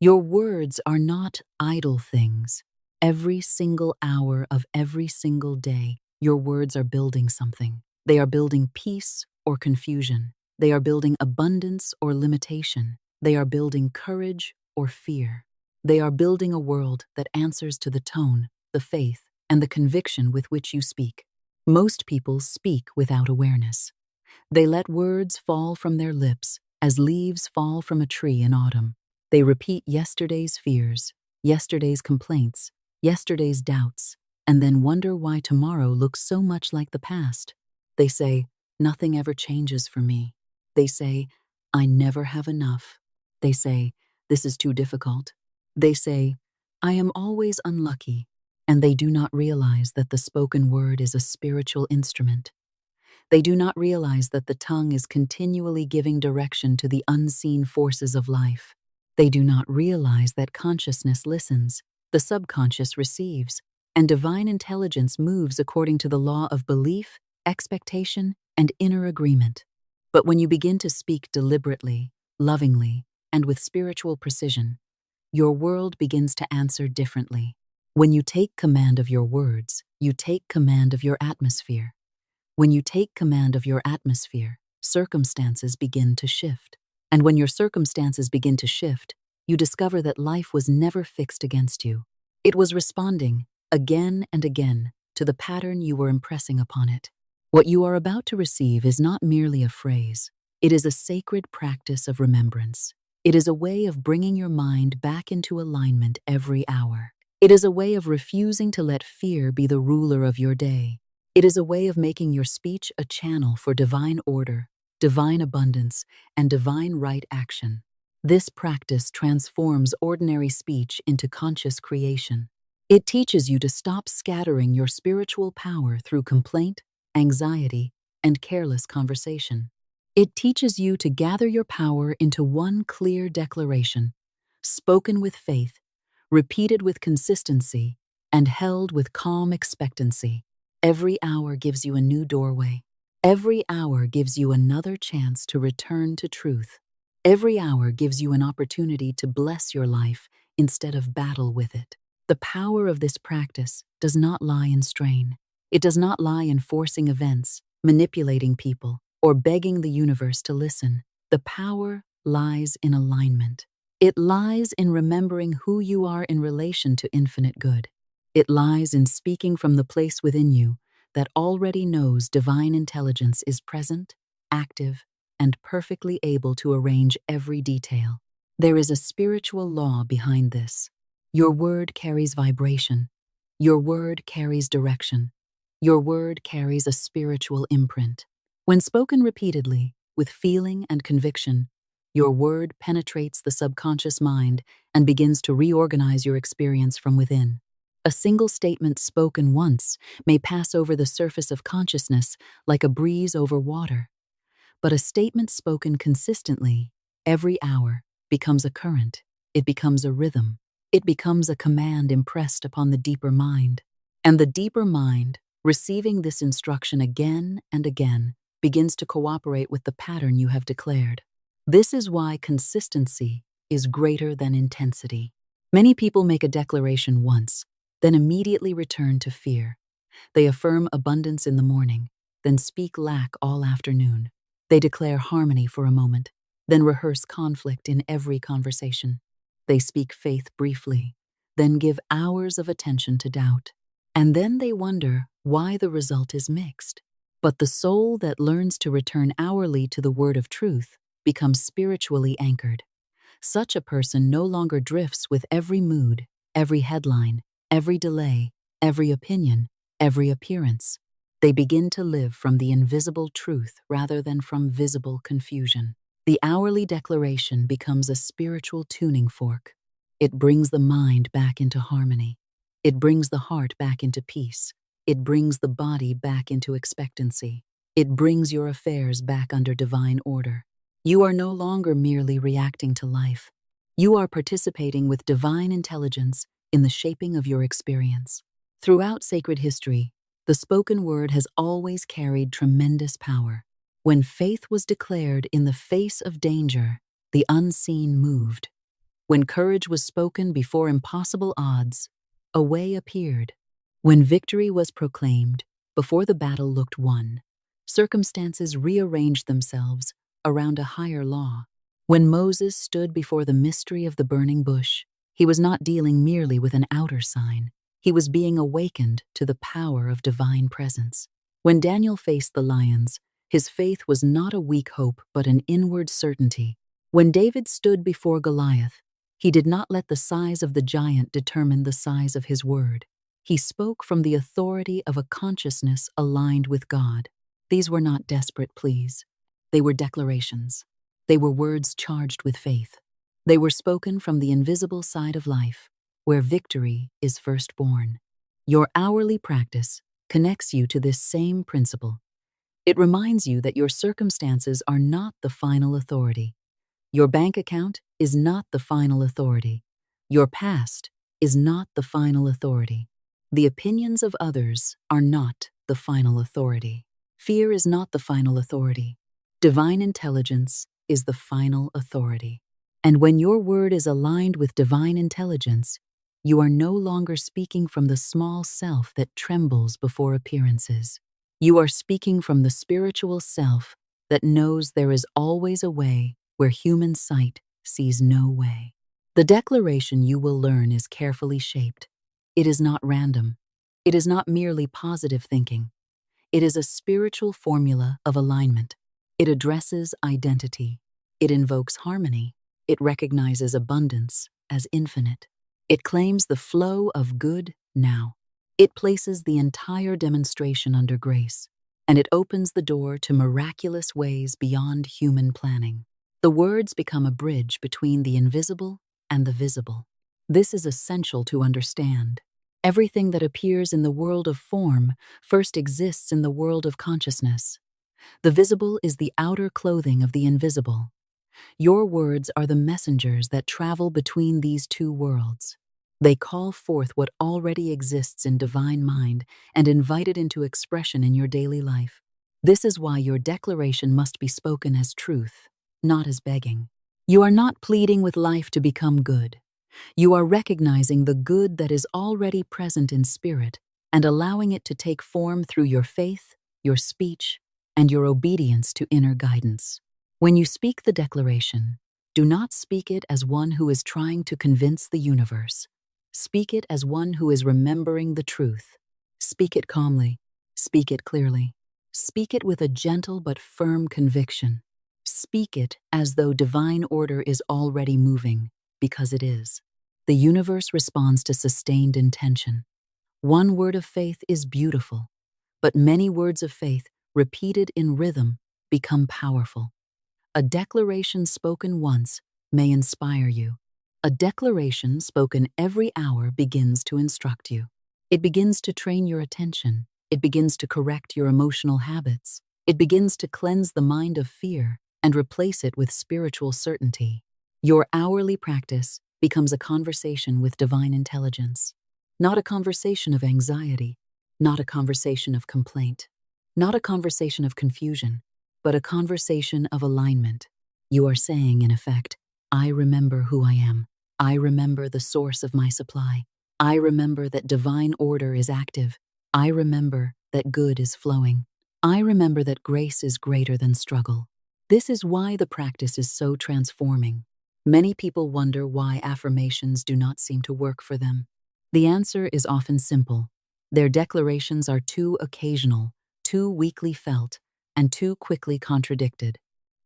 Your words are not idle things. Every single hour of every single day, your words are building something. They are building peace or confusion. They are building abundance or limitation. They are building courage or fear. They are building a world that answers to the tone, the faith, and the conviction with which you speak. Most people speak without awareness. They let words fall from their lips as leaves fall from a tree in autumn. They repeat yesterday's fears, yesterday's complaints, yesterday's doubts, and then wonder why tomorrow looks so much like the past. They say, "Nothing ever changes for me." They say, "I never have enough." They say, "This is too difficult." They say, "I am always unlucky," and they do not realize that the spoken word is a spiritual instrument. They do not realize that the tongue is continually giving direction to the unseen forces of life. They do not realize that consciousness listens, the subconscious receives, and divine intelligence moves according to the law of belief, expectation, and inner agreement. But when you begin to speak deliberately, lovingly, and with spiritual precision, your world begins to answer differently. When you take command of your words, you take command of your atmosphere. When you take command of your atmosphere, circumstances begin to shift. And when your circumstances begin to shift, you discover that life was never fixed against you. It was responding, again and again, to the pattern you were impressing upon it. What you are about to receive is not merely a phrase. It is a sacred practice of remembrance. It is a way of bringing your mind back into alignment every hour. It is a way of refusing to let fear be the ruler of your day. It is a way of making your speech a channel for divine order, divine abundance, and divine right action. This practice transforms ordinary speech into conscious creation. It teaches you to stop scattering your spiritual power through complaint, anxiety, and careless conversation. It teaches you to gather your power into one clear declaration, spoken with faith, repeated with consistency, and held with calm expectancy. Every hour gives you a new doorway. Every hour gives you another chance to return to truth. Every hour gives you an opportunity to bless your life instead of battle with it. The power of this practice does not lie in strain. It does not lie in forcing events, manipulating people, or begging the universe to listen. The power lies in alignment. It lies in remembering who you are in relation to infinite good. It lies in speaking from the place within you that already knows divine intelligence is present, active, and perfectly able to arrange every detail. There is a spiritual law behind this. Your word carries vibration. Your word carries direction. Your word carries a spiritual imprint. When spoken repeatedly, with feeling and conviction, your word penetrates the subconscious mind and begins to reorganize your experience from within. A single statement spoken once may pass over the surface of consciousness like a breeze over water. But a statement spoken consistently, every hour, becomes a current. It becomes a rhythm. It becomes a command impressed upon the deeper mind. And the deeper mind, receiving this instruction again and again, begins to cooperate with the pattern you have declared. This is why consistency is greater than intensity. Many people make a declaration once, then immediately return to fear. They affirm abundance in the morning, then speak lack all afternoon. They declare harmony for a moment, then rehearse conflict in every conversation. They speak faith briefly, then give hours of attention to doubt. And then they wonder why the result is mixed. But the soul that learns to return hourly to the word of truth becomes spiritually anchored. Such a person no longer drifts with every mood, every headline, every delay, every opinion, every appearance. They begin to live from the invisible truth rather than from visible confusion. The hourly declaration becomes a spiritual tuning fork. It brings the mind back into harmony. It brings the heart back into peace. It brings the body back into expectancy. It brings your affairs back under divine order. You are no longer merely reacting to life. You are participating with divine intelligence in the shaping of your experience. Throughout sacred history, the spoken word has always carried tremendous power. When faith was declared in the face of danger, the unseen moved. When courage was spoken before impossible odds, a way appeared. When victory was proclaimed, before the battle looked won, circumstances rearranged themselves around a higher law. When Moses stood before the mystery of the burning bush, he was not dealing merely with an outer sign. He was being awakened to the power of divine presence. When Daniel faced the lions, his faith was not a weak hope but an inward certainty. When David stood before Goliath, he did not let the size of the giant determine the size of his word. He spoke from the authority of a consciousness aligned with God. These were not desperate pleas. They were declarations. They were words charged with faith. They were spoken from the invisible side of life, where victory is firstborn. Your hourly practice connects you to this same principle. It reminds you that your circumstances are not the final authority. Your bank account is not the final authority. Your past is not the final authority. The opinions of others are not the final authority. Fear is not the final authority. Divine intelligence is the final authority. And when your word is aligned with divine intelligence, you are no longer speaking from the small self that trembles before appearances. You are speaking from the spiritual self that knows there is always a way where human sight sees no way. The declaration you will learn is carefully shaped. It is not random. It is not merely positive thinking. It is a spiritual formula of alignment. It addresses identity. It invokes harmony. It recognizes abundance as infinite. It claims the flow of good now. It places the entire demonstration under grace, and it opens the door to miraculous ways beyond human planning. The words become a bridge between the invisible and the visible. This is essential to understand. Everything that appears in the world of form first exists in the world of consciousness. The visible is the outer clothing of the invisible. Your words are the messengers that travel between these two worlds. They call forth what already exists in divine mind and invite it into expression in your daily life. This is why your declaration must be spoken as truth, not as begging. You are not pleading with life to become good. You are recognizing the good that is already present in spirit and allowing it to take form through your faith, your speech, and your obedience to inner guidance. When you speak the declaration, do not speak it as one who is trying to convince the universe. Speak it as one who is remembering the truth. Speak it calmly. Speak it clearly. Speak it with a gentle but firm conviction. Speak it as though divine order is already moving, because it is. The universe responds to sustained intention. One word of faith is beautiful, but many words of faith, repeated in rhythm, become powerful. A declaration spoken once may inspire you. A declaration spoken every hour begins to instruct you. It begins to train your attention. It begins to correct your emotional habits. It begins to cleanse the mind of fear and replace it with spiritual certainty. Your hourly practice becomes a conversation with divine intelligence. Not a conversation of anxiety, not a conversation of complaint, not a conversation of confusion, but a conversation of alignment. You are saying, in effect, I remember who I am. I remember the source of my supply. I remember that divine order is active. I remember that good is flowing. I remember that grace is greater than struggle. This is why the practice is so transforming. Many people wonder why affirmations do not seem to work for them. The answer is often simple. Their declarations are too occasional, too weakly felt, and too quickly contradicted.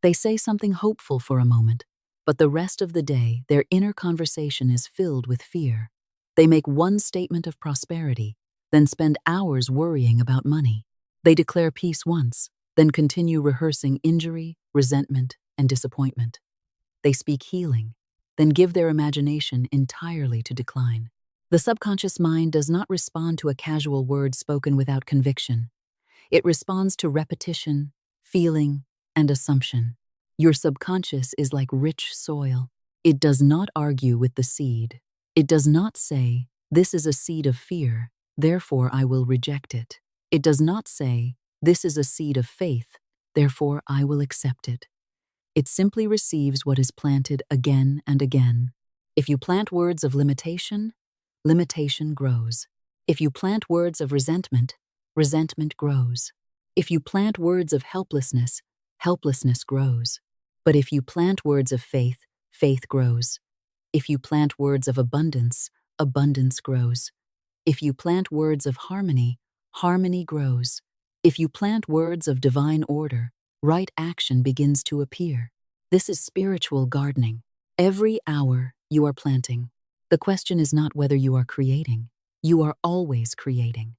They say something hopeful for a moment, but the rest of the day their inner conversation is filled with fear. They make one statement of prosperity, then spend hours worrying about money. They declare peace once, then continue rehearsing injury, resentment, and disappointment. They speak healing, then give their imagination entirely to decline. The subconscious mind does not respond to a casual word spoken without conviction. It responds to repetition, feeling, and assumption. Your subconscious is like rich soil. It does not argue with the seed. It does not say, "This is a seed of fear, therefore I will reject it." It does not say, "This is a seed of faith, therefore I will accept it." It simply receives what is planted again and again. If you plant words of limitation, limitation grows. If you plant words of resentment, resentment grows. If you plant words of helplessness, helplessness grows. But if you plant words of faith, faith grows. If you plant words of abundance, abundance grows. If you plant words of harmony, harmony grows. If you plant words of divine order, right action begins to appear. This is spiritual gardening. Every hour you are planting. The question is not whether you are creating. You are always creating.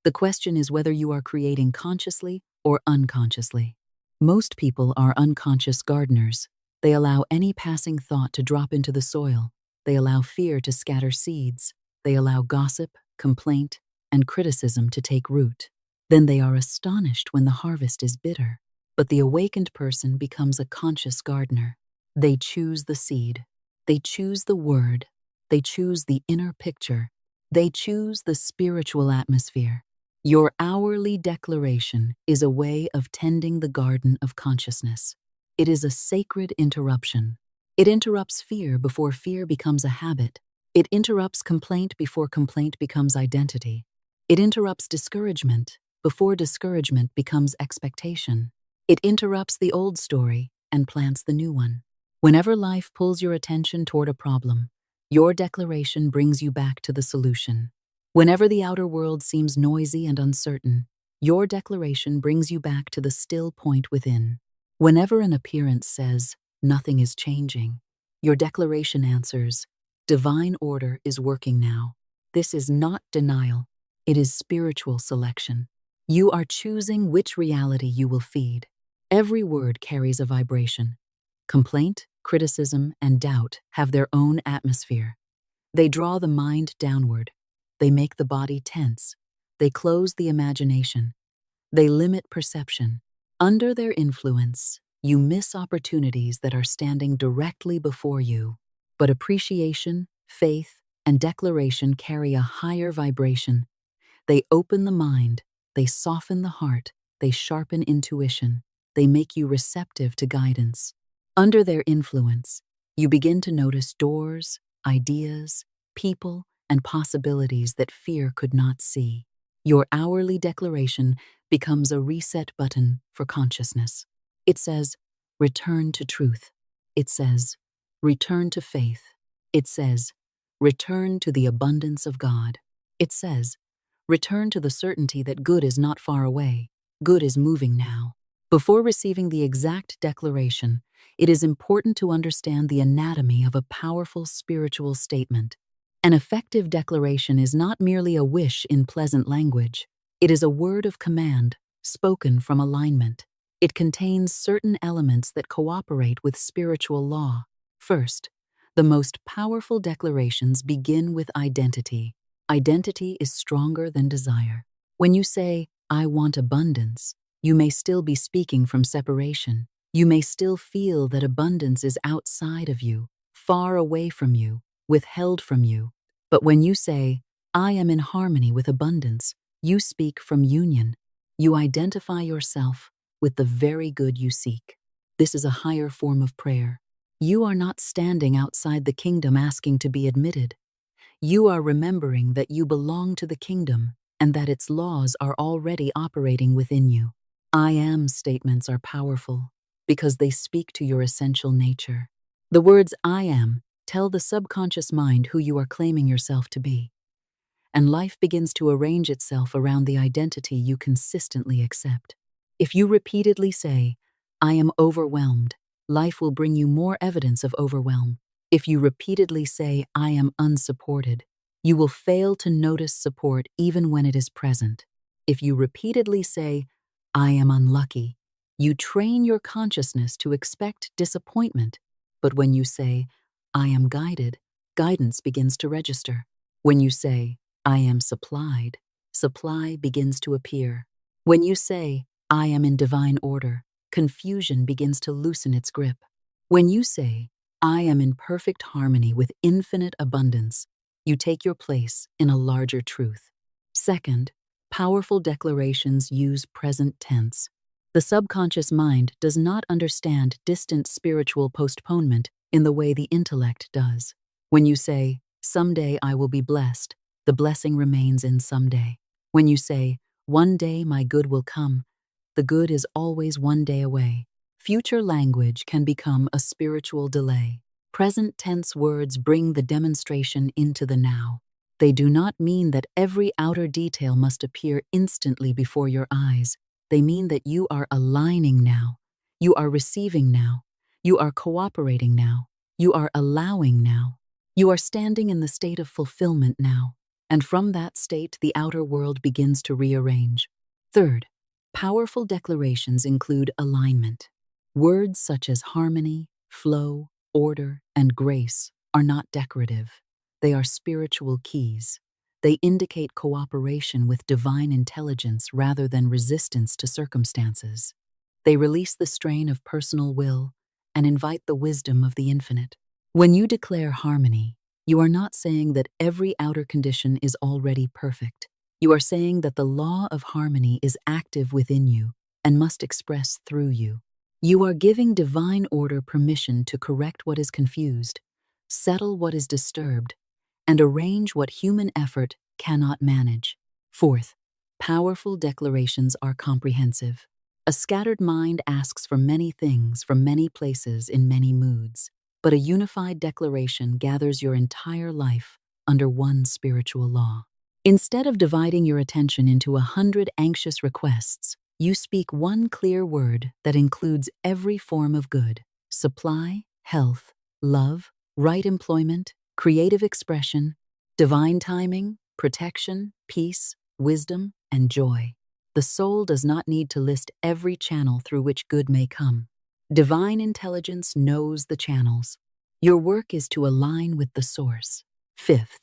The question is whether you are creating consciously or unconsciously. Most people are unconscious gardeners. They allow any passing thought to drop into the soil. They allow fear to scatter seeds. They allow gossip, complaint, and criticism to take root. Then they are astonished when the harvest is bitter. But the awakened person becomes a conscious gardener. They choose the seed. They choose the word. They choose the inner picture. They choose the spiritual atmosphere. Your hourly declaration is a way of tending the garden of consciousness. It is a sacred interruption. It interrupts fear before fear becomes a habit. It interrupts complaint before complaint becomes identity. It interrupts discouragement before discouragement becomes expectation. It interrupts the old story and plants the new one. Whenever life pulls your attention toward a problem, your declaration brings you back to the solution. Whenever the outer world seems noisy and uncertain, your declaration brings you back to the still point within. Whenever an appearance says, "Nothing is changing," your declaration answers, "Divine order is working now." This is not denial. It is spiritual selection. You are choosing which reality you will feed. Every word carries a vibration. Complaint, criticism, and doubt have their own atmosphere. They draw the mind downward. They make the body tense. They close the imagination. They limit perception. Under their influence, you miss opportunities that are standing directly before you. But appreciation, faith, and declaration carry a higher vibration. They open the mind. They soften the heart. They sharpen intuition. They make you receptive to guidance. Under their influence, you begin to notice doors, ideas, people, and possibilities that fear could not see. Your hourly declaration becomes a reset button for consciousness. It says, "Return to truth." It says, "Return to faith." It says, "Return to the abundance of God." It says, "Return to the certainty that good is not far away. Good is moving now." Before receiving the exact declaration, it is important to understand the anatomy of a powerful spiritual statement. An effective declaration is not merely a wish in pleasant language. It is a word of command, spoken from alignment. It contains certain elements that cooperate with spiritual law. First, the most powerful declarations begin with identity. Identity is stronger than desire. When you say, "I want abundance," you may still be speaking from separation. You may still feel that abundance is outside of you, far away from you, withheld from you. But when you say, "I am in harmony with abundance," you speak from union. You identify yourself with the very good you seek. This is a higher form of prayer. You are not standing outside the kingdom asking to be admitted. You are remembering that you belong to the kingdom and that its laws are already operating within you. "I am" statements are powerful because they speak to your essential nature. The words "I am" tell the subconscious mind who you are claiming yourself to be. And life begins to arrange itself around the identity you consistently accept. If you repeatedly say, "I am overwhelmed," life will bring you more evidence of overwhelm. If you repeatedly say, "I am unsupported," you will fail to notice support even when it is present. If you repeatedly say, "I am unlucky," you train your consciousness to expect disappointment. But when you say, "I am guided," guidance begins to register. When you say, "I am supplied," supply begins to appear. When you say, "I am in divine order," confusion begins to loosen its grip. When you say, "I am in perfect harmony with infinite abundance," you take your place in a larger truth. Second, powerful declarations use present tense. The subconscious mind does not understand distant spiritual postponement in the way the intellect does. When you say, "Someday I will be blessed," the blessing remains in someday. When you say, "One day my good will come," the good is always one day away. Future language can become a spiritual delay. Present tense words bring the demonstration into the now. They do not mean that every outer detail must appear instantly before your eyes. They mean that you are aligning now. You are receiving now. You are cooperating now. You are allowing now. You are standing in the state of fulfillment now. And from that state, the outer world begins to rearrange. Third, powerful declarations include alignment. Words such as harmony, flow, order, and grace are not decorative. They are spiritual keys. They indicate cooperation with divine intelligence rather than resistance to circumstances. They release the strain of personal will and invite the wisdom of the infinite. When you declare harmony, you are not saying that every outer condition is already perfect. You are saying that the law of harmony is active within you and must express through you. You are giving divine order permission to correct what is confused, settle what is disturbed, and arrange what human effort cannot manage. Fourth, powerful declarations are comprehensive. A scattered mind asks for many things from many places in many moods, but a unified declaration gathers your entire life under one spiritual law. Instead of dividing your attention into 100 anxious requests, you speak one clear word that includes every form of good: supply, health, love, right employment, creative expression, divine timing, protection, peace, wisdom, and joy. The soul does not need to list every channel through which good may come. Divine intelligence knows the channels. Your work is to align with the source. Fifth,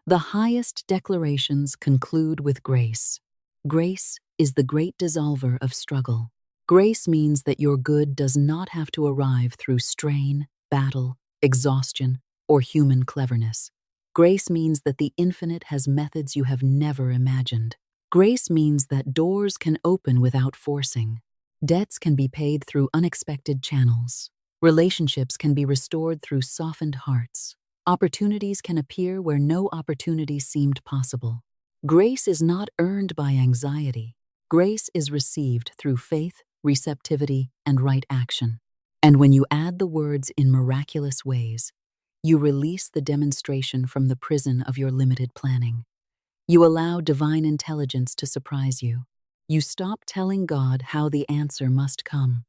the highest declarations conclude with grace. Grace is the great dissolver of struggle. Grace means that your good does not have to arrive through strain, battle, exhaustion, or human cleverness. Grace means that the infinite has methods you have never imagined. Grace means that doors can open without forcing. Debts can be paid through unexpected channels. Relationships can be restored through softened hearts. Opportunities can appear where no opportunity seemed possible. Grace is not earned by anxiety. Grace is received through faith, receptivity, and right action. And when you add the words "in miraculous ways," you release the demonstration from the prison of your limited planning. You allow divine intelligence to surprise you. You stop telling God how the answer must come.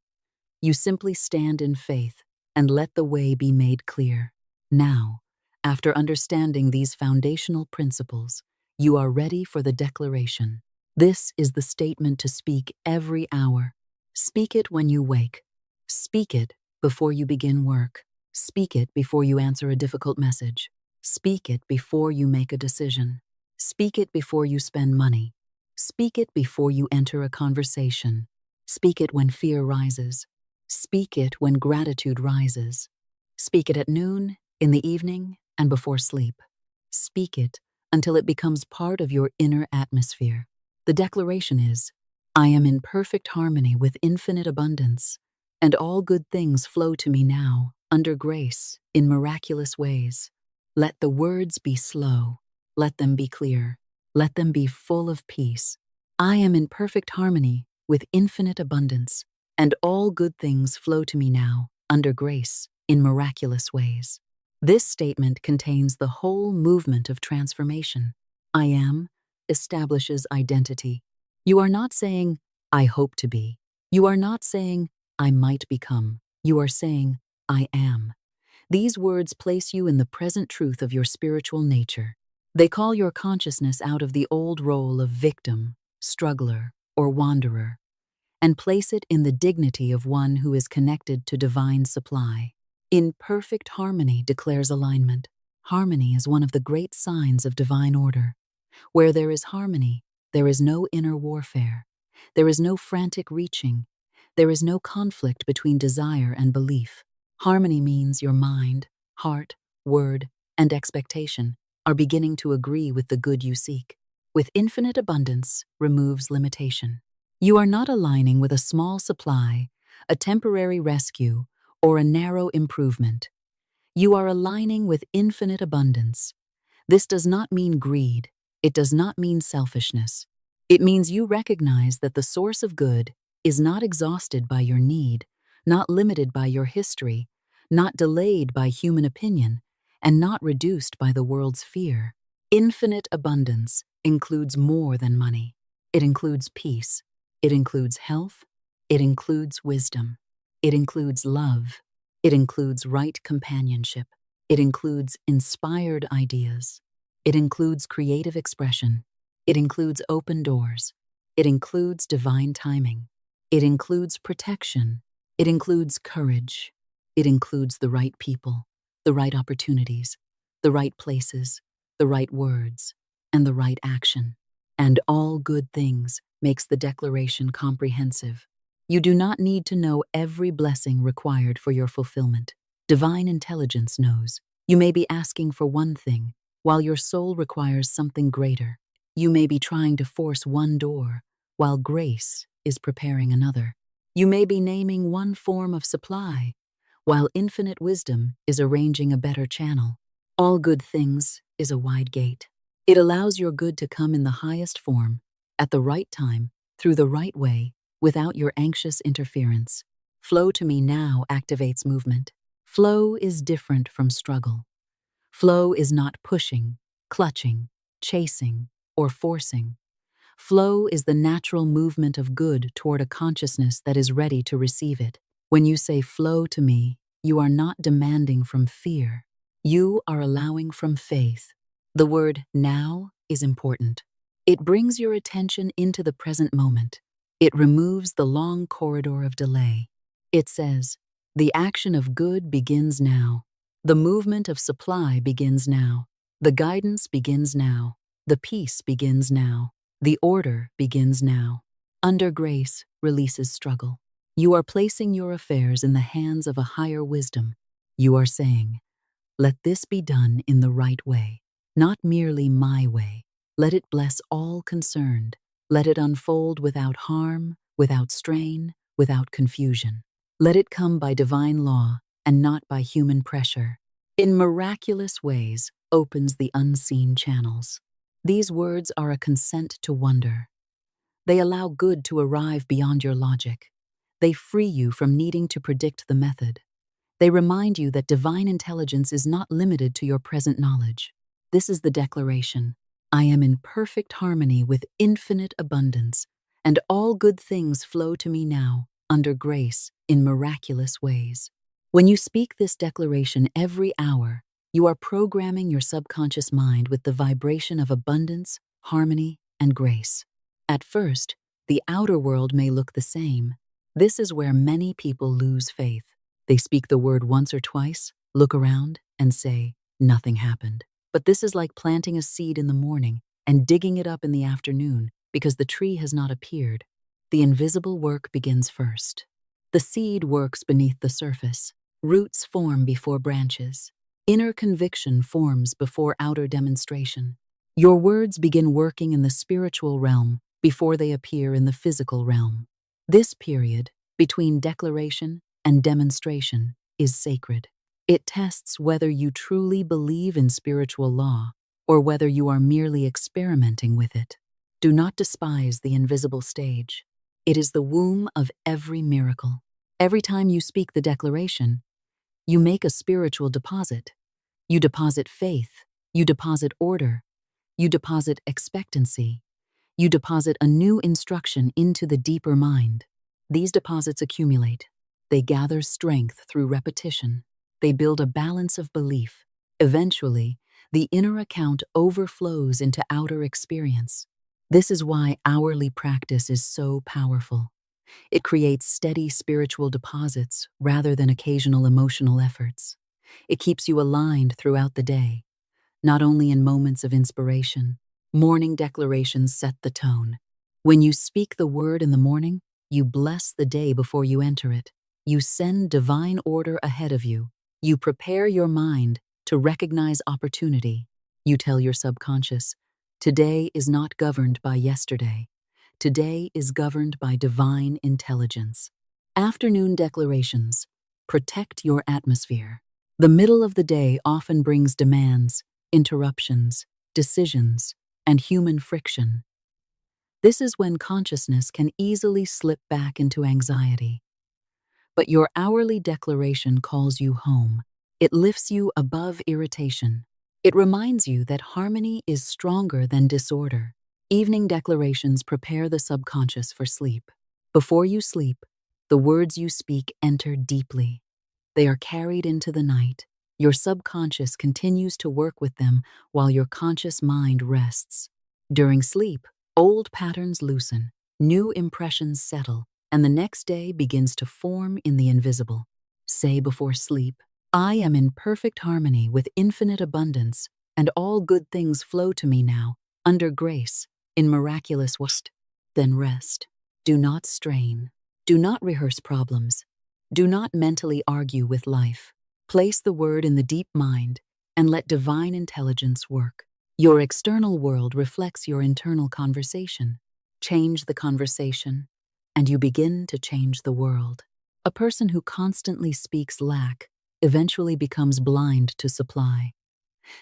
You simply stand in faith and let the way be made clear. Now, after understanding these foundational principles, you are ready for the declaration. This is the statement to speak every hour. Speak it when you wake. Speak it before you begin work. Speak it before you answer a difficult message. Speak it before you make a decision. Speak it before you spend money. Speak it before you enter a conversation. Speak it when fear rises. Speak it when gratitude rises. Speak it at noon, in the evening, and before sleep. Speak it until it becomes part of your inner atmosphere. The declaration is, "I am in perfect harmony with infinite abundance, and all good things flow to me now, under grace, in miraculous ways." Let the words be slow. Let them be clear. Let them be full of peace. I am in perfect harmony with infinite abundance, and all good things flow to me now, under grace, in miraculous ways. This statement contains the whole movement of transformation. I am establishes identity. You are not saying, "I hope to be." You are not saying, "I might become." You are saying, "I am." These words place you in the present truth of your spiritual nature. They call your consciousness out of the old role of victim, struggler, or wanderer, and place it in the dignity of one who is connected to divine supply. In perfect harmony declares alignment. Harmony is one of the great signs of divine order. Where there is harmony, there is no inner warfare. There is no frantic reaching. There is no conflict between desire and belief. Harmony means your mind, heart, word, and expectation are beginning to agree with the good you seek. With infinite abundance removes limitation. You are not aligning with a small supply, a temporary rescue, or a narrow improvement. You are aligning with infinite abundance. This does not mean greed. It does not mean selfishness. It means you recognize that the source of good is not exhausted by your need, not limited by your history, not delayed by human opinion, and not reduced by the world's fear. Infinite abundance includes more than money. It includes peace. It includes health. It includes wisdom. It includes love. It includes right companionship. It includes inspired ideas. It includes creative expression. It includes open doors. It includes divine timing. It includes protection. It includes courage. It includes the right people, the right opportunities, the right places, the right words, and the right action. And all good things makes the declaration comprehensive. You do not need to know every blessing required for your fulfillment. Divine intelligence knows. You may be asking for one thing, while your soul requires something greater. You may be trying to force one door, while grace is preparing another. You may be naming one form of supply, while infinite wisdom is arranging a better channel. All good things is a wide gate. It allows your good to come in the highest form, at the right time, through the right way, without your anxious interference. Flow to me now activates movement. Flow is different from struggle. Flow is not pushing, clutching, chasing, or forcing. Flow is the natural movement of good toward a consciousness that is ready to receive it. When you say flow to me, you are not demanding from fear. You are allowing from faith. The word now is important. It brings your attention into the present moment. It removes the long corridor of delay. It says, the action of good begins now. The movement of supply begins now. The guidance begins now. The peace begins now. The order begins now. Under grace releases struggle. You are placing your affairs in the hands of a higher wisdom. You are saying, let this be done in the right way, not merely my way. Let it bless all concerned. Let it unfold without harm, without strain, without confusion. Let it come by divine law and not by human pressure. In miraculous ways opens the unseen channels. These words are a consent to wonder. They allow good to arrive beyond your logic. They free you from needing to predict the method. They remind you that divine intelligence is not limited to your present knowledge. This is the declaration. I am in perfect harmony with infinite abundance, and all good things flow to me now, under grace, in miraculous ways. When you speak this declaration every hour, you are programming your subconscious mind with the vibration of abundance, harmony, and grace. At first, the outer world may look the same. This is where many people lose faith. They speak the word once or twice, look around, and say, nothing happened. But this is like planting a seed in the morning and digging it up in the afternoon because the tree has not appeared. The invisible work begins first. The seed works beneath the surface. Roots form before branches. Inner conviction forms before outer demonstration. Your words begin working in the spiritual realm before they appear in the physical realm. This period, between declaration and demonstration, is sacred. It tests whether you truly believe in spiritual law or whether you are merely experimenting with it. Do not despise the invisible stage. It is the womb of every miracle. Every time you speak the declaration, you make a spiritual deposit. You deposit faith. You deposit order. You deposit expectancy. You deposit a new instruction into the deeper mind. These deposits accumulate. They gather strength through repetition. They build a balance of belief. Eventually, the inner account overflows into outer experience. This is why hourly practice is so powerful. It creates steady spiritual deposits rather than occasional emotional efforts. It keeps you aligned throughout the day, not only in moments of inspiration. Morning declarations set the tone. When you speak the word in the morning, you bless the day before you enter it. You send divine order ahead of you. You prepare your mind to recognize opportunity. You tell your subconscious, today is not governed by yesterday. Today is governed by divine intelligence. Afternoon declarations. Protect your atmosphere. The middle of the day often brings demands, interruptions, decisions, and human friction. This is when consciousness can easily slip back into anxiety. But your hourly declaration calls you home. It lifts you above irritation. It reminds you that harmony is stronger than disorder. Evening declarations prepare the subconscious for sleep. Before you sleep, the words you speak enter deeply. They are carried into the night. Your subconscious continues to work with them while your conscious mind rests. During sleep, old patterns loosen, new impressions settle, and the next day begins to form in the invisible. Say before sleep, I am in perfect harmony with infinite abundance, and all good things flow to me now, under grace, in miraculous ways. Then rest. Do not strain. Do not rehearse problems. Do not mentally argue with life. Place the word in the deep mind and let divine intelligence work. Your external world reflects your internal conversation. Change the conversation, and you begin to change the world. A person who constantly speaks lack eventually becomes blind to supply.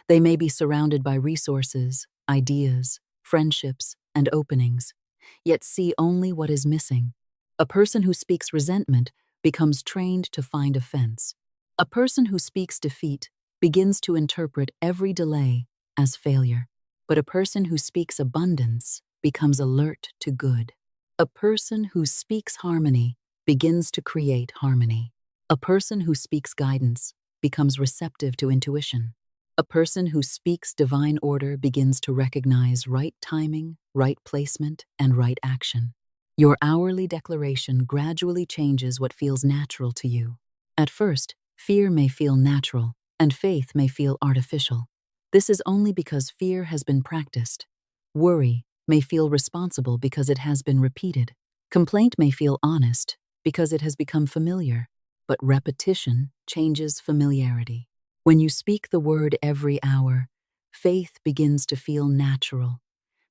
They may be surrounded by resources, ideas, friendships, and openings, yet see only what is missing. A person who speaks resentment becomes trained to find offense. A person who speaks defeat begins to interpret every delay as failure. But a person who speaks abundance becomes alert to good. A person who speaks harmony begins to create harmony. A person who speaks guidance becomes receptive to intuition. A person who speaks divine order begins to recognize right timing, right placement, and right action. Your hourly declaration gradually changes what feels natural to you. At first, fear may feel natural, and faith may feel artificial. This is only because fear has been practiced. Worry may feel responsible because it has been repeated. Complaint may feel honest because it has become familiar. But repetition changes familiarity. When you speak the word every hour, faith begins to feel natural.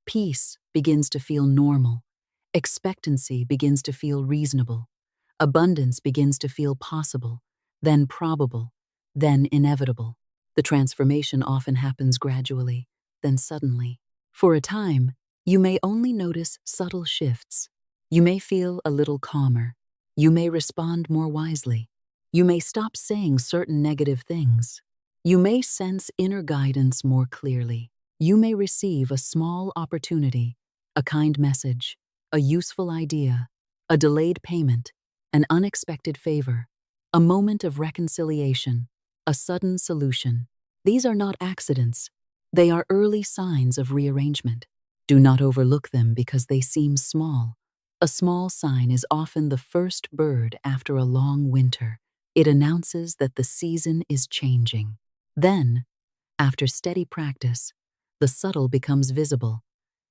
Peace begins to feel normal. Expectancy begins to feel reasonable. Abundance begins to feel possible, then probable, then inevitable. The transformation often happens gradually, then suddenly. For a time, you may only notice subtle shifts. You may feel a little calmer. You may respond more wisely. You may stop saying certain negative things. You may sense inner guidance more clearly. You may receive a small opportunity, a kind message, a useful idea, a delayed payment, an unexpected favor, a moment of reconciliation, a sudden solution. These are not accidents. They are early signs of rearrangement. Do not overlook them because they seem small. A small sign is often the first bird after a long winter. It announces that the season is changing. Then, after steady practice, the subtle becomes visible.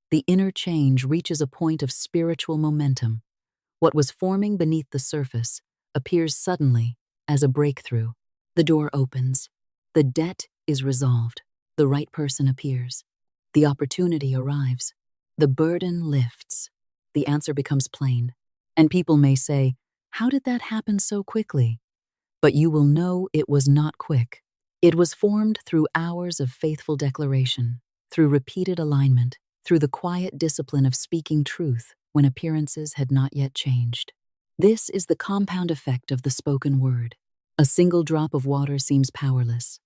The inner change reaches a point of spiritual momentum. What was forming beneath the surface appears suddenly as a breakthrough. The door opens. The debt is resolved. The right person appears. The opportunity arrives. The burden lifts. The answer becomes plain. And people may say, "How did that happen so quickly?" But you will know it was not quick. It was formed through hours of faithful declaration, through repeated alignment, through the quiet discipline of speaking truth when appearances had not yet changed. This is the compound effect of the spoken word. A single drop of water seems powerless,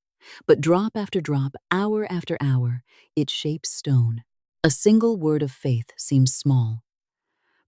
but drop after drop, hour after hour, it shapes stone. A single word of faith seems small,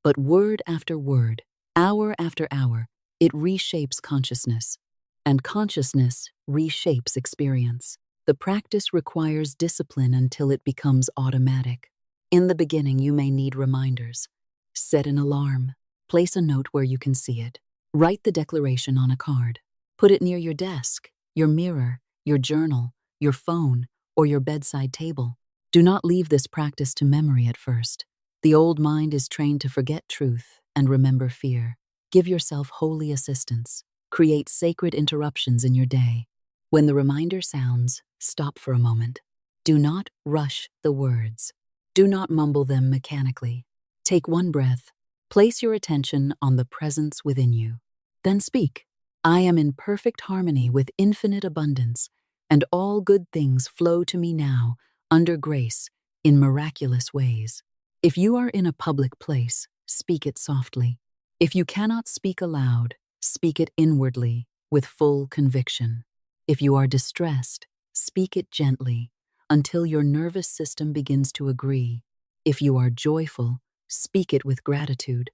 but word after word, hour after hour, it reshapes consciousness, and consciousness reshapes experience. The practice requires discipline until it becomes automatic. In the beginning, you may need reminders. Set an alarm. Place a note where you can see it. Write the declaration on a card. Put it near your desk, your mirror, your journal, your phone, or your bedside table. Do not leave this practice to memory at first. The old mind is trained to forget truth and remember fear. Give yourself holy assistance. Create sacred interruptions in your day. When the reminder sounds, stop for a moment. Do not rush the words. Do not mumble them mechanically. Take one breath. Place your attention on the presence within you. Then speak. I am in perfect harmony with infinite abundance, and all good things flow to me now, under grace, in miraculous ways. If you are in a public place, speak it softly. If you cannot speak aloud, speak it inwardly, with full conviction. If you are distressed, speak it gently, until your nervous system begins to agree. If you are joyful, speak it with gratitude,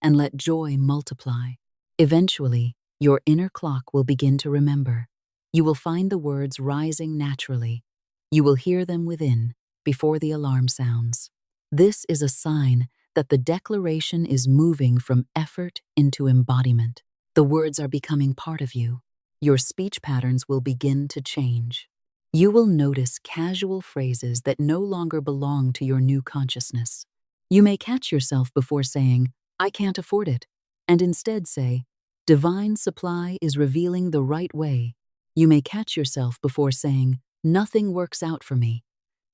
and let joy multiply. Eventually, your inner clock will begin to remember. You will find the words rising naturally. You will hear them within, before the alarm sounds. This is a sign that the declaration is moving from effort into embodiment. The words are becoming part of you. Your speech patterns will begin to change. You will notice casual phrases that no longer belong to your new consciousness. You may catch yourself before saying, "I can't afford it," and instead say, "Divine supply is revealing the right way." You may catch yourself before saying, "Nothing works out for me,"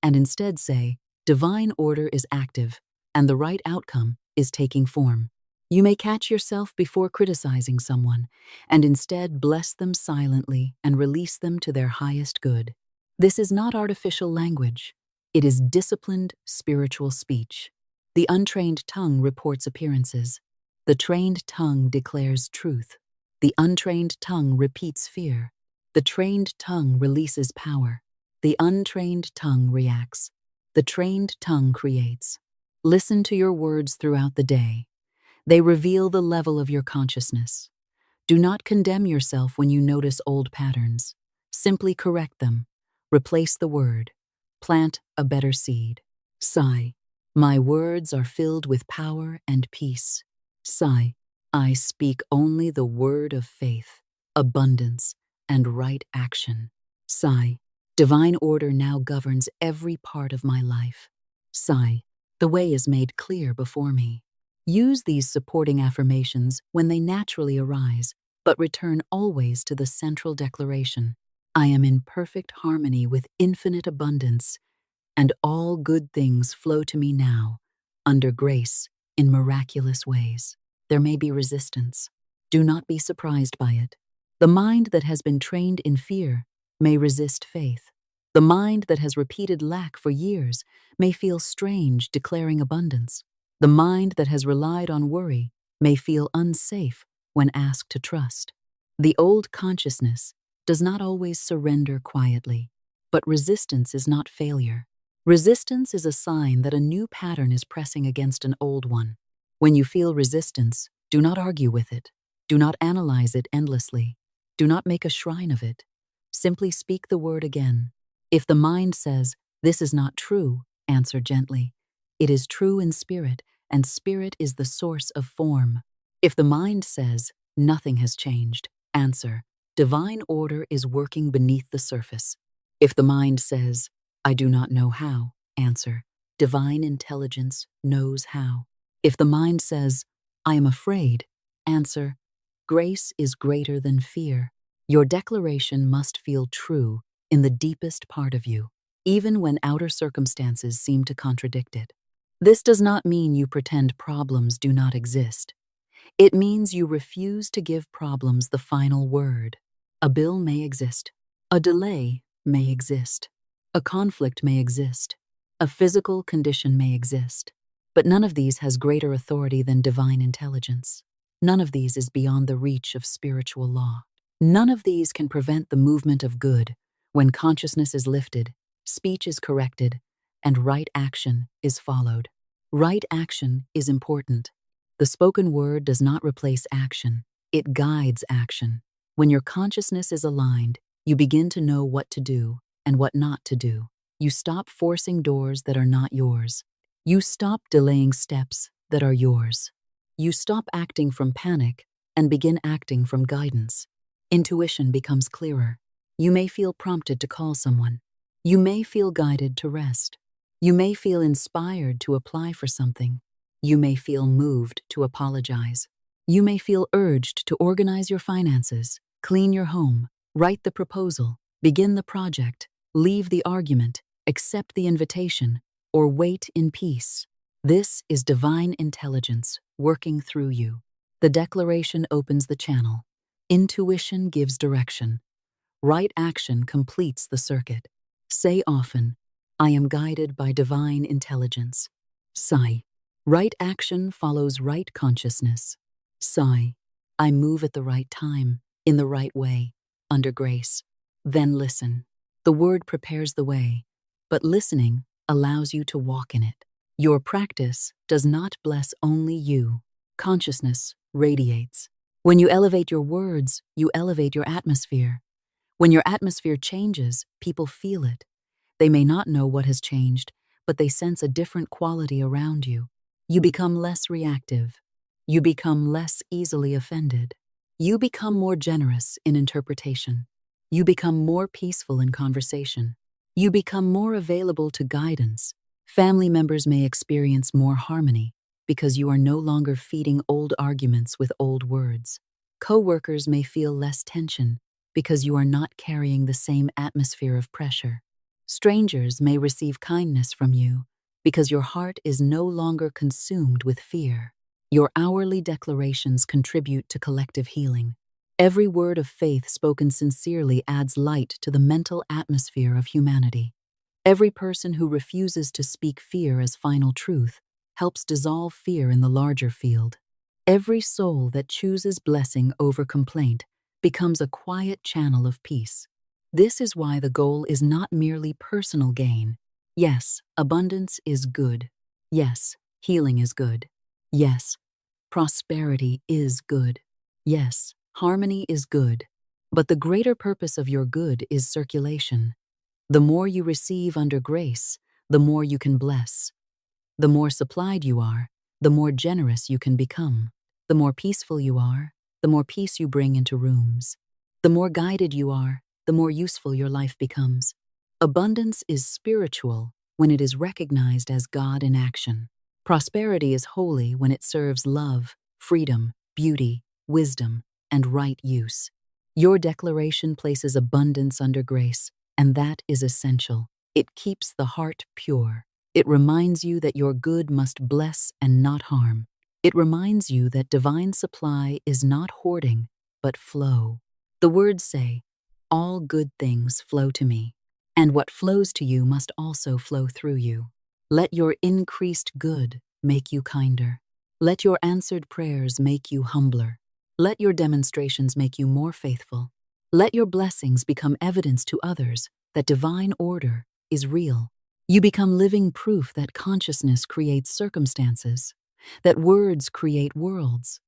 and instead say, "Divine order is active, and the right outcome is taking form." You may catch yourself before criticizing someone, and instead bless them silently and release them to their highest good. This is not artificial language. It is disciplined spiritual speech. The untrained tongue reports appearances. The trained tongue declares truth. The untrained tongue repeats fear. The trained tongue releases power. The untrained tongue reacts. The trained tongue creates. Listen to your words throughout the day. They reveal the level of your consciousness. Do not condemn yourself when you notice old patterns. Simply correct them. Replace the word. Plant a better seed. Sigh. My words are filled with power and peace. Sigh. I speak only the word of faith, abundance, and right action. Sigh. Divine order now governs every part of my life. Sigh. The way is made clear before me. Use these supporting affirmations when they naturally arise, but return always to the central declaration. I am in perfect harmony with infinite abundance, and all good things flow to me now, under grace, in miraculous ways. There may be resistance. Do not be surprised by it. The mind that has been trained in fear may resist faith. The mind that has repeated lack for years may feel strange declaring abundance. The mind that has relied on worry may feel unsafe when asked to trust. The old consciousness does not always surrender quietly, but resistance is not failure. Resistance is a sign that a new pattern is pressing against an old one. When you feel resistance, do not argue with it. Do not analyze it endlessly. Do not make a shrine of it. Simply speak the word again. If the mind says, "This is not true," answer gently. It is true in spirit, and spirit is the source of form. If the mind says, "Nothing has changed," answer, "Divine order is working beneath the surface." If the mind says, "I do not know how," answer, "Divine intelligence knows how." If the mind says, "I am afraid," answer, "Grace is greater than fear." Your declaration must feel true in the deepest part of you, even when outer circumstances seem to contradict it. This does not mean you pretend problems do not exist. It means you refuse to give problems the final word. A bill may exist. A delay may exist. A conflict may exist. A physical condition may exist. But none of these has greater authority than divine intelligence. None of these is beyond the reach of spiritual law. None of these can prevent the movement of good when consciousness is lifted, speech is corrected, and right action is followed. Right action is important. The spoken word does not replace action. It guides action. When your consciousness is aligned, you begin to know what to do and what not to do. You stop forcing doors that are not yours. You stop delaying steps that are yours. You stop acting from panic and begin acting from guidance. Intuition becomes clearer. You may feel prompted to call someone. You may feel guided to rest. You may feel inspired to apply for something. You may feel moved to apologize. You may feel urged to organize your finances, clean your home, write the proposal, begin the project, leave the argument, accept the invitation, or wait in peace. This is divine intelligence working through you. The declaration opens the channel. Intuition gives direction. Right action completes the circuit. Say often, I am guided by divine intelligence. Sigh. Right action follows right consciousness. Sigh. I move at the right time, in the right way, under grace. Then listen. The word prepares the way, but listening allows you to walk in it. Your practice does not bless only you. Consciousness radiates. When you elevate your words, you elevate your atmosphere. When your atmosphere changes, people feel it. They may not know what has changed, but they sense a different quality around you. You become less reactive. You become less easily offended. You become more generous in interpretation. You become more peaceful in conversation. You become more available to guidance. Family members may experience more harmony because you are no longer feeding old arguments with old words. Co-workers may feel less tension because you are not carrying the same atmosphere of pressure. Strangers may receive kindness from you because your heart is no longer consumed with fear. Your hourly declarations contribute to collective healing. Every word of faith spoken sincerely adds light to the mental atmosphere of humanity. Every person who refuses to speak fear as final truth helps dissolve fear in the larger field. Every soul that chooses blessing over complaint becomes a quiet channel of peace. This is why the goal is not merely personal gain. Yes, abundance is good. Yes, healing is good. Yes, prosperity is good. Yes, harmony is good. But the greater purpose of your good is circulation. The more you receive under grace, the more you can bless. The more supplied you are, the more generous you can become. The more peaceful you are, the more peace you bring into rooms. The more guided you are, the more useful your life becomes. Abundance is spiritual when it is recognized as God in action. Prosperity is holy when it serves love, freedom, beauty, wisdom, and right use. Your declaration places abundance under grace, and that is essential. It keeps the heart pure. It reminds you that your good must bless and not harm. It reminds you that divine supply is not hoarding, but flow. The words say, all good things flow to me, and what flows to you must also flow through you. Let your increased good make you kinder. Let your answered prayers make you humbler. Let your demonstrations make you more faithful. Let your blessings become evidence to others that divine order is real. You become living proof that consciousness creates circumstances, that words create worlds,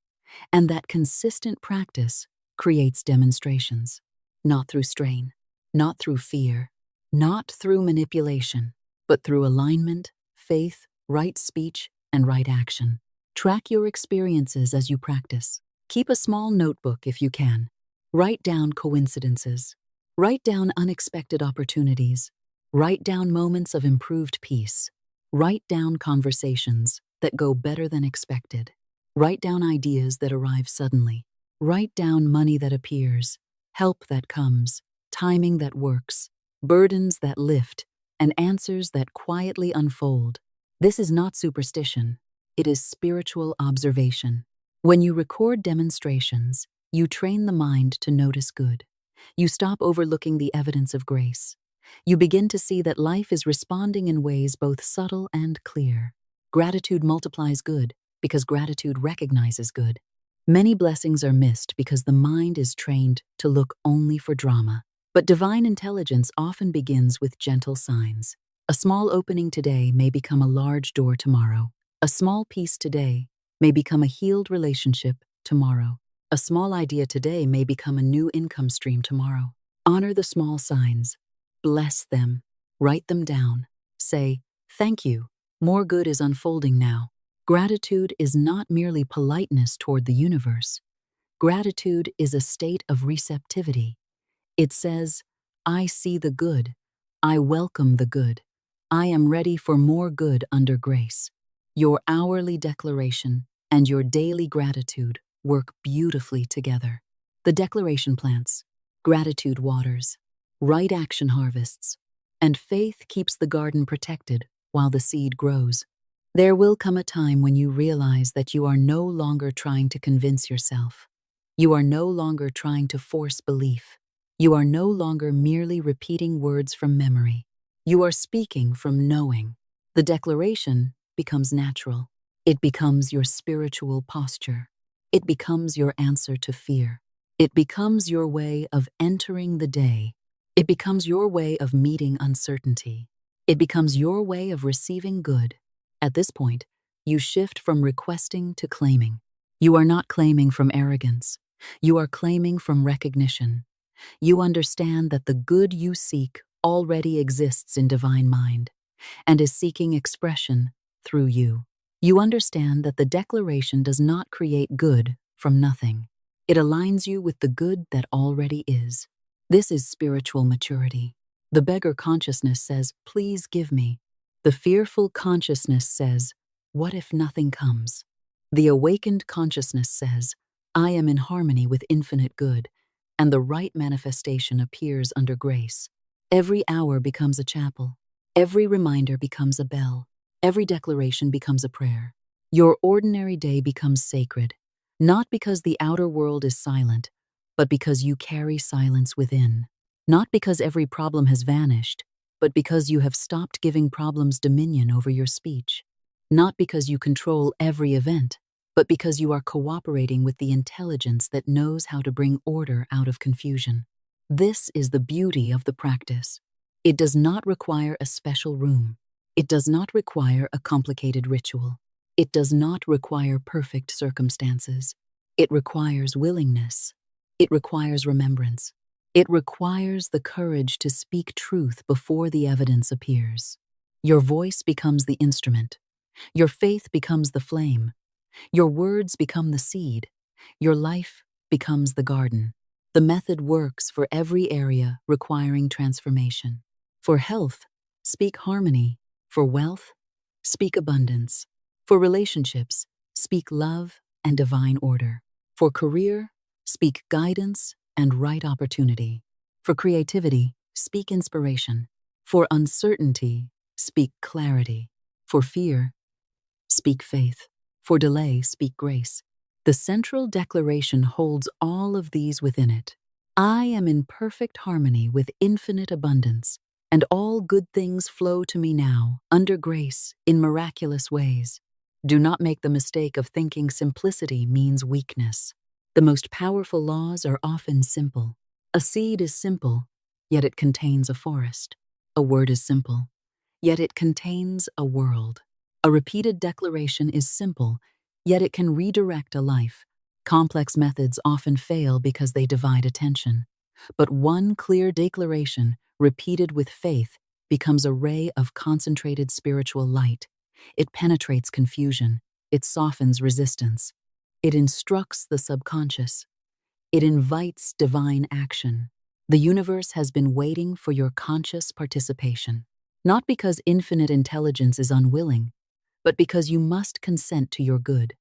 and that consistent practice creates demonstrations. Not through strain, not through fear, not through manipulation, but through alignment, faith, right speech, and right action. Track your experiences as you practice. Keep a small notebook if you can. Write down coincidences. Write down unexpected opportunities. Write down moments of improved peace. Write down conversations that go better than expected. Write down ideas that arrive suddenly. Write down money that appears, help that comes, timing that works, burdens that lift, and answers that quietly unfold. This is not superstition. It is spiritual observation. When you record demonstrations, you train the mind to notice good. You stop overlooking the evidence of grace. You begin to see that life is responding in ways both subtle and clear. Gratitude multiplies good because gratitude recognizes good. Many blessings are missed because the mind is trained to look only for drama. But divine intelligence often begins with gentle signs. A small opening today may become a large door tomorrow. A small peace today may become a healed relationship tomorrow. A small idea today may become a new income stream tomorrow. Honor the small signs. Bless them. Write them down. Say, thank you. More good is unfolding now. Gratitude is not merely politeness toward the universe. Gratitude is a state of receptivity. It says, I see the good. I welcome the good. I am ready for more good under grace. Your hourly declaration and your daily gratitude work beautifully together. The declaration plants, gratitude waters, right action harvests, and faith keeps the garden protected while the seed grows. There will come a time when you realize that you are no longer trying to convince yourself. You are no longer trying to force belief. You are no longer merely repeating words from memory. You are speaking from knowing. The declaration becomes natural. It becomes your spiritual posture. It becomes your answer to fear. It becomes your way of entering the day. It becomes your way of meeting uncertainty. It becomes your way of receiving good. At this point, you shift from requesting to claiming. You are not claiming from arrogance. You are claiming from recognition. You understand that the good you seek already exists in divine mind and is seeking expression through you. You understand that the declaration does not create good from nothing. It aligns you with the good that already is. This is spiritual maturity. The beggar consciousness says, "Please give me." The fearful consciousness says, "What if nothing comes?" The awakened consciousness says, "I am in harmony with infinite good," and the right manifestation appears under grace. Every hour becomes a chapel. Every reminder becomes a bell. Every declaration becomes a prayer. Your ordinary day becomes sacred, not because the outer world is silent, but because you carry silence within. Not because every problem has vanished, but because you have stopped giving problems dominion over your speech. Not because you control every event, but because you are cooperating with the intelligence that knows how to bring order out of confusion. This is the beauty of the practice. It does not require a special room. It does not require a complicated ritual. It does not require perfect circumstances. It requires willingness. It requires remembrance. It requires the courage to speak truth before the evidence appears. Your voice becomes the instrument. Your faith becomes the flame. Your words become the seed. Your life becomes the garden. The method works for every area requiring transformation. For health, speak harmony. For wealth, speak abundance. For relationships, speak love and divine order. For career, speak guidance and right opportunity. For creativity, speak inspiration. For uncertainty, speak clarity. For fear, speak faith. For delay, speak grace. The central declaration holds all of these within it. I am in perfect harmony with infinite abundance, and all good things flow to me now, under grace, in miraculous ways. Do not make the mistake of thinking simplicity means weakness. The most powerful laws are often simple. A seed is simple, yet it contains a forest. A word is simple, yet it contains a world. A repeated declaration is simple, yet it can redirect a life. Complex methods often fail because they divide attention. But one clear declaration, repeated with faith, becomes a ray of concentrated spiritual light. It penetrates confusion. It softens resistance. It instructs the subconscious. It invites divine action. The universe has been waiting for your conscious participation, not because infinite intelligence is unwilling, but because you must consent to your good.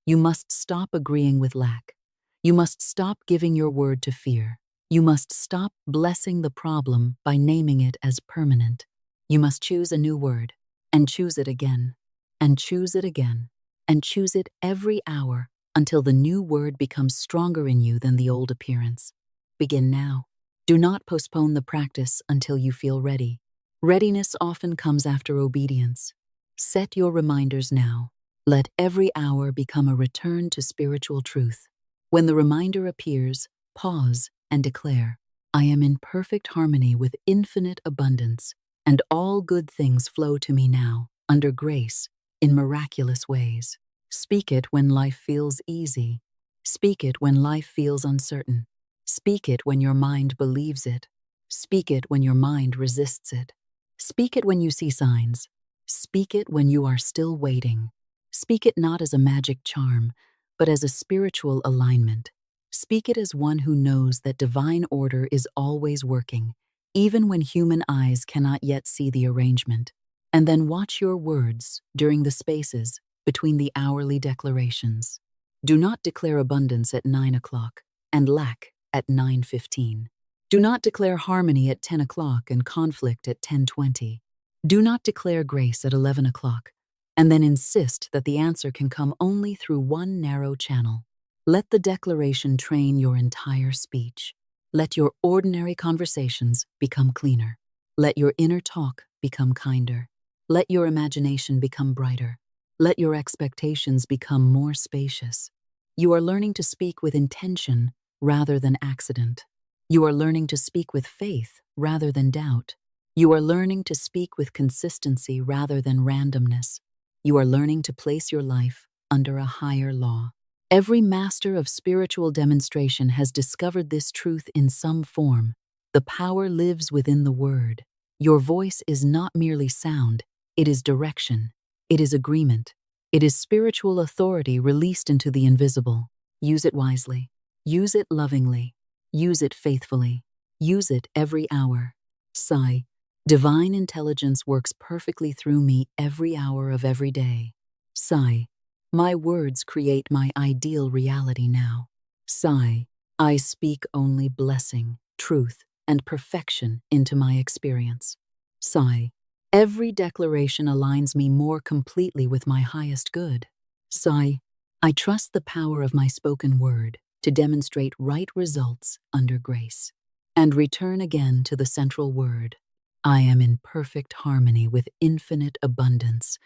You must stop agreeing with lack. You must stop giving your word to fear. You must stop blessing the problem by naming it as permanent. You must choose a new word, and choose it again, and choose it again, and choose it every hour until the new word becomes stronger in you than the old appearance. Begin now. Do not postpone the practice until you feel ready. Readiness often comes after obedience. Set your reminders now. Let every hour become a return to spiritual truth. When the reminder appears, pause and declare, I am in perfect harmony with infinite abundance, and all good things flow to me now, under grace, in miraculous ways. Speak it when life feels easy. Speak it when life feels uncertain. Speak it when your mind believes it. Speak it when your mind resists it. Speak it when you see signs. Speak it when you are still waiting. Speak it not as a magic charm, but as a spiritual alignment. Speak it as one who knows that divine order is always working, even when human eyes cannot yet see the arrangement. And then watch your words during the spaces between the hourly declarations. Do not declare abundance at 9 o'clock and lack at 9:15. Do not declare harmony at 10 o'clock and conflict at 10:20. Do not declare grace at 11 o'clock and then insist that the answer can come only through one narrow channel. Let the declaration train your entire speech. Let your ordinary conversations become cleaner. Let your inner talk become kinder. Let your imagination become brighter. Let your expectations become more spacious. You are learning to speak with intention rather than accident. You are learning to speak with faith rather than doubt. You are learning to speak with consistency rather than randomness. You are learning to place your life under a higher law. Every master of spiritual demonstration has discovered this truth in some form. The power lives within the word. Your voice is not merely sound, it is direction. It is agreement. It is spiritual authority released into the invisible. Use it wisely. Use it lovingly. Use it faithfully. Use it every hour. Sigh. Divine intelligence works perfectly through me every hour of every day. Sigh. My words create my ideal reality now. Sigh. I speak only blessing, truth, and perfection into my experience. Sigh. Every declaration aligns me more completely with my highest good. Sigh. I trust the power of my spoken word to demonstrate right results under grace. And return again to the central word. I am in perfect harmony with infinite abundance,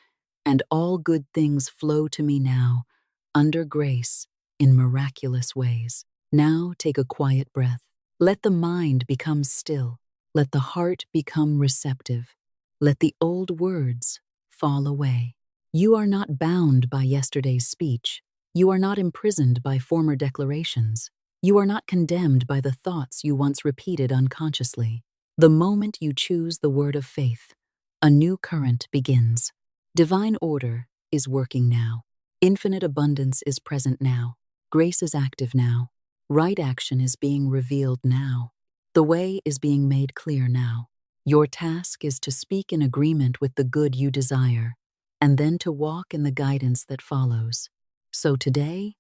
and all good things flow to me now, under grace, in miraculous ways. Now take a quiet breath. Let the mind become still. Let the heart become receptive. Let the old words fall away. You are not bound by yesterday's speech. You are not imprisoned by former declarations. You are not condemned by the thoughts you once repeated unconsciously. The moment you choose the word of faith, a new current begins. Divine order is working now. Infinite abundance is present now. Grace is active now. Right action is being revealed now. The way is being made clear now. Your task is to speak in agreement with the good you desire, and then to walk in the guidance that follows. So today,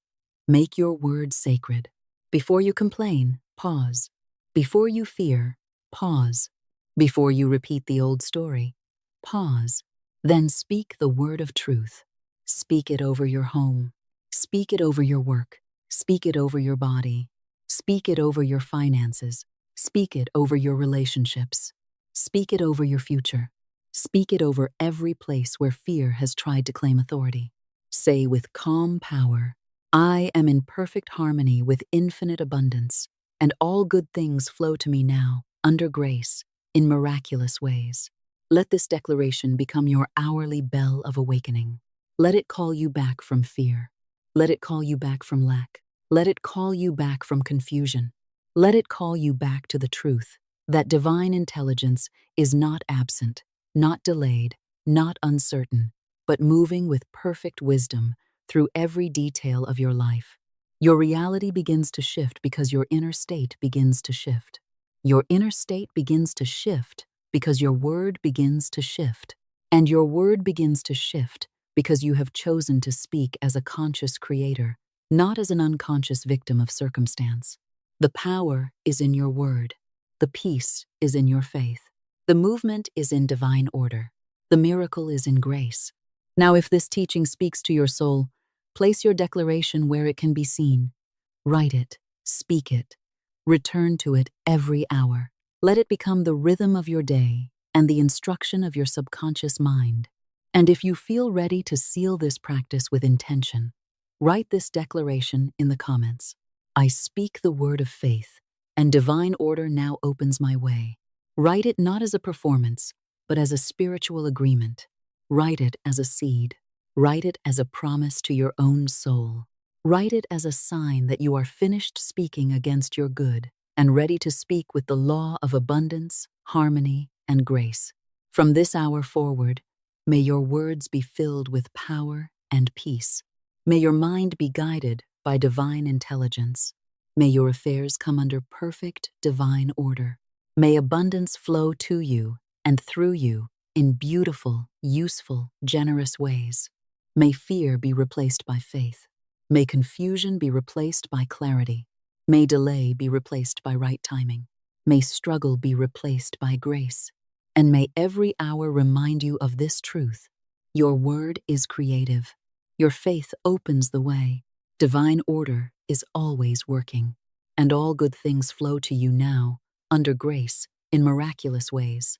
make your words sacred. Before you complain, pause. Before you fear, pause. Before you repeat the old story, pause. Then speak the word of truth. Speak it over your home. Speak it over your work. Speak it over your body. Speak it over your finances. Speak it over your relationships. Speak it over your future. Speak it over every place where fear has tried to claim authority. Say with calm power, I am in perfect harmony with infinite abundance, and all good things flow to me now, under grace, in miraculous ways. Let this declaration become your hourly bell of awakening. Let it call you back from fear. Let it call you back from lack. Let it call you back from confusion. Let it call you back to the truth that divine intelligence is not absent, not delayed, not uncertain, but moving with perfect wisdom through every detail of your life. Your reality begins to shift because your inner state begins to shift. Your inner state begins to shift because your word begins to shift. And your word begins to shift because you have chosen to speak as a conscious creator, not as an unconscious victim of circumstance. The power is in your word. The peace is in your faith. The movement is in divine order. The miracle is in grace. Now, if this teaching speaks to your soul, place your declaration where it can be seen. Write it, speak it, return to it every hour. Let it become the rhythm of your day and the instruction of your subconscious mind. And if you feel ready to seal this practice with intention, write this declaration in the comments. I speak the word of faith, and divine order now opens my way. Write it not as a performance, but as a spiritual agreement. Write it as a seed. Write it as a promise to your own soul. Write it as a sign that you are finished speaking against your good and ready to speak with the law of abundance, harmony, and grace. From this hour forward, may your words be filled with power and peace. May your mind be guided by divine intelligence. May your affairs come under perfect divine order. May abundance flow to you and through you in beautiful, useful, generous ways. May fear be replaced by faith. May confusion be replaced by clarity. May delay be replaced by right timing. May struggle be replaced by grace. And may every hour remind you of this truth. Your word is creative. Your faith opens the way. Divine order is always working, and all good things flow to you now, under grace, in miraculous ways.